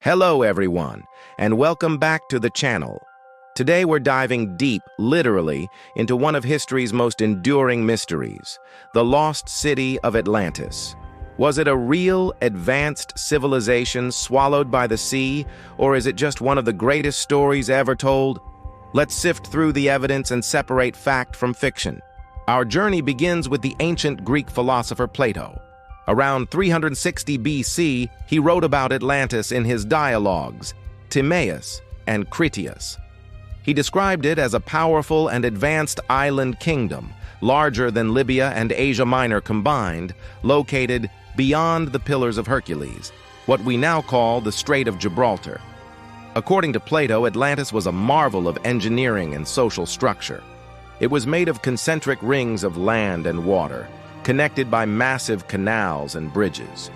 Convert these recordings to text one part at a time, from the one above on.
Hello everyone, and welcome back to the channel. Today we're diving deep, literally, into one of history's most enduring mysteries, the lost city of Atlantis. Was it a real, advanced civilization swallowed by the sea, or is it just one of the greatest stories ever told? Let's sift through the evidence and separate fact from fiction. Our journey begins with the ancient Greek philosopher Plato. Around 360 BC, he wrote about Atlantis in his dialogues, Timaeus and Critias. He described it as a powerful and advanced island kingdom, larger than Libya and Asia Minor combined, located beyond the Pillars of Hercules, what we now call the Strait of Gibraltar. According to Plato, Atlantis was a marvel of engineering and social structure. It was made of concentric rings of land and water, connected by massive canals and bridges.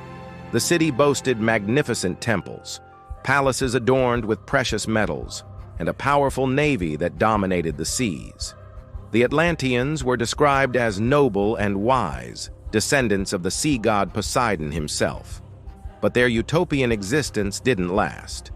The city boasted magnificent temples, palaces adorned with precious metals, and a powerful navy that dominated the seas. The Atlanteans were described as noble and wise, descendants of the sea god Poseidon himself. But their utopian existence didn't last.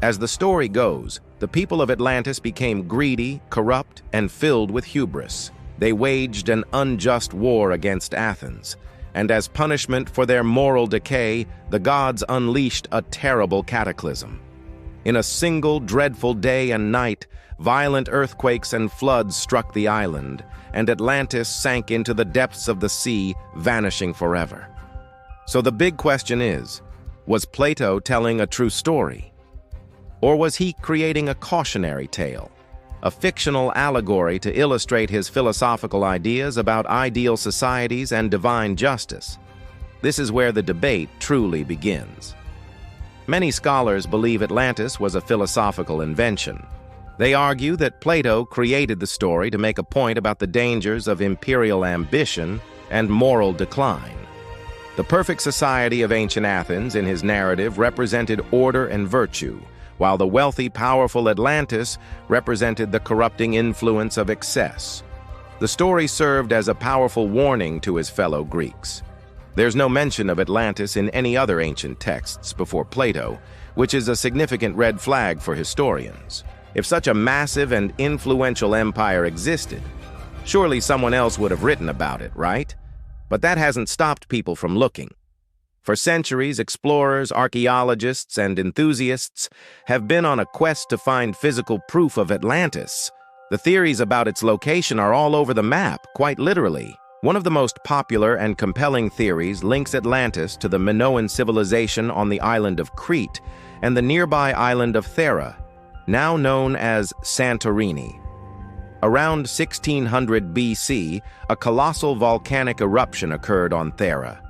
As the story goes, the people of Atlantis became greedy, corrupt, and filled with hubris. They waged an unjust war against Athens, and as punishment for their moral decay, the gods unleashed a terrible cataclysm. In a single dreadful day and night, violent earthquakes and floods struck the island, and Atlantis sank into the depths of the sea, vanishing forever. So the big question is, was Plato telling a true story? Or was he creating a cautionary tale? A fictional allegory to illustrate his philosophical ideas about ideal societies and divine justice. This is where the debate truly begins. Many scholars believe Atlantis was a philosophical invention. They argue that Plato created the story to make a point about the dangers of imperial ambition and moral decline. The perfect society of ancient Athens in his narrative represented order and virtue, while the wealthy, powerful Atlantis represented the corrupting influence of excess. The story served as a powerful warning to his fellow Greeks. There's no mention of Atlantis in any other ancient texts before Plato, which is a significant red flag for historians. If such a massive and influential empire existed, surely someone else would have written about it, right? But that hasn't stopped people from looking. For centuries, explorers, archaeologists, and enthusiasts have been on a quest to find physical proof of Atlantis. The theories about its location are all over the map, quite literally. One of the most popular and compelling theories links Atlantis to the Minoan civilization on the island of Crete and the nearby island of Thera, now known as Santorini. Around 1600 BC, a colossal volcanic eruption occurred on Thera.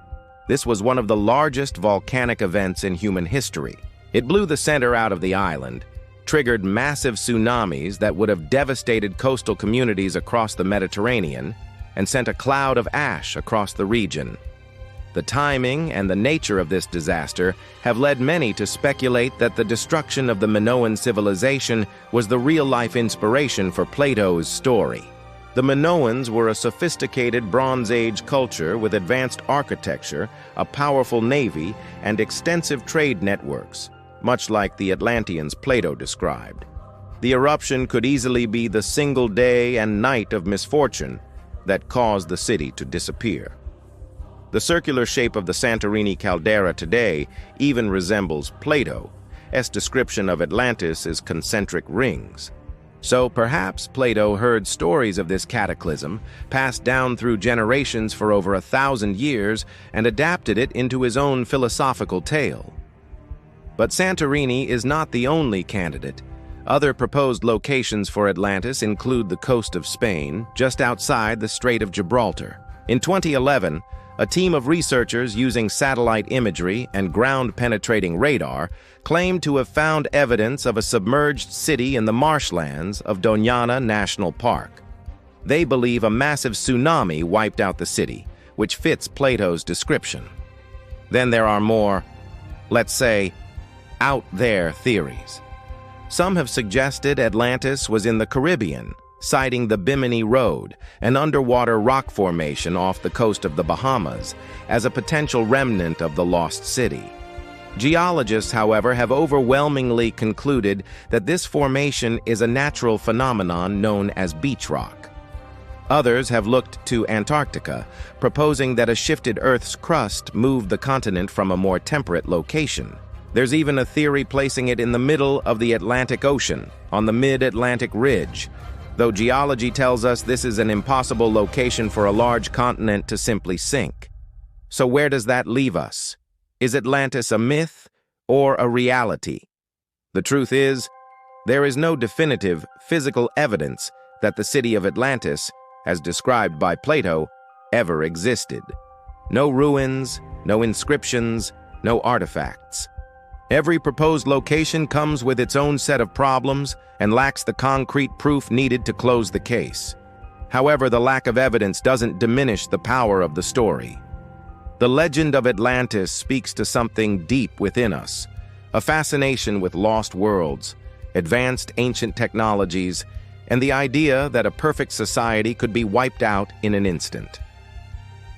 This was one of the largest volcanic events in human history. It blew the center out of the island, triggered massive tsunamis that would have devastated coastal communities across the Mediterranean, and sent a cloud of ash across the region. The timing and the nature of this disaster have led many to speculate that the destruction of the Minoan civilization was the real-life inspiration for Plato's story. The Minoans were a sophisticated Bronze Age culture with advanced architecture, a powerful navy, and extensive trade networks, much like the Atlanteans Plato described. The eruption could easily be the single day and night of misfortune that caused the city to disappear. The circular shape of the Santorini caldera today even resembles Plato's description of Atlantis as concentric rings. So perhaps Plato heard stories of this cataclysm, passed down through generations for over 1,000 years, and adapted it into his own philosophical tale. But Santorini is not the only candidate. Other proposed locations for Atlantis include the coast of Spain, just outside the Strait of Gibraltar. In 2011, a team of researchers using satellite imagery and ground-penetrating radar claimed to have found evidence of a submerged city in the marshlands of Doñana National Park. They believe a massive tsunami wiped out the city, which fits Plato's description. Then there are more, let's say, out-there theories. Some have suggested Atlantis was in the Caribbean, citing the Bimini Road, an underwater rock formation off the coast of the Bahamas, as a potential remnant of the lost city. Geologists, however, have overwhelmingly concluded that this formation is a natural phenomenon known as beach rock. Others have looked to Antarctica, proposing that a shifted Earth's crust moved the continent from a more temperate location. There's even a theory placing it in the middle of the Atlantic Ocean, on the mid-Atlantic ridge, though geology tells us this is an impossible location for a large continent to simply sink. So where does that leave us? Is Atlantis a myth or a reality? The truth is, there is no definitive physical evidence that the city of Atlantis, as described by Plato, ever existed. No ruins, no inscriptions, no artifacts. Every proposed location comes with its own set of problems and lacks the concrete proof needed to close the case. However, the lack of evidence doesn't diminish the power of the story. The legend of Atlantis speaks to something deep within us, a fascination with lost worlds, advanced ancient technologies, and the idea that a perfect society could be wiped out in an instant.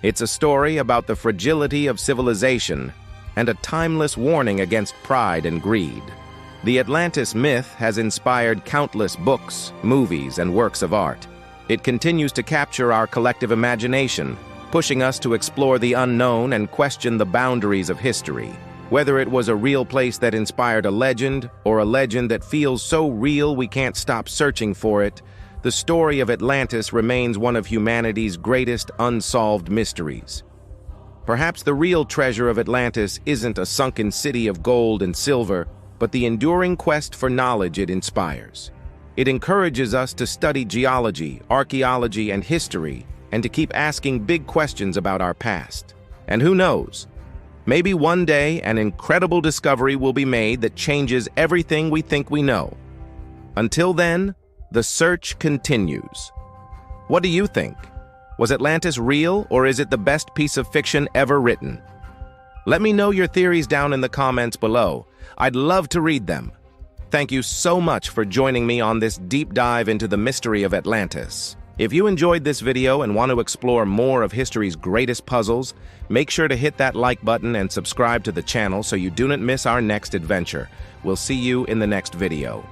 It's a story about the fragility of civilization and a timeless warning against pride and greed. The Atlantis myth has inspired countless books, movies, and works of art. It continues to capture our collective imagination, pushing us to explore the unknown and question the boundaries of history. Whether it was a real place that inspired a legend, or a legend that feels so real we can't stop searching for it, the story of Atlantis remains one of humanity's greatest unsolved mysteries. Perhaps the real treasure of Atlantis isn't a sunken city of gold and silver, but the enduring quest for knowledge it inspires. It encourages us to study geology, archaeology, and history, and to keep asking big questions about our past. And who knows? Maybe one day an incredible discovery will be made that changes everything we think we know. Until then, the search continues. What do you think? Was Atlantis real, or is it the best piece of fiction ever written? Let me know your theories down in the comments below. I'd love to read them. Thank you so much for joining me on this deep dive into the mystery of Atlantis. If you enjoyed this video and want to explore more of history's greatest puzzles, make sure to hit that like button and subscribe to the channel so you do not miss our next adventure. We'll see you in the next video.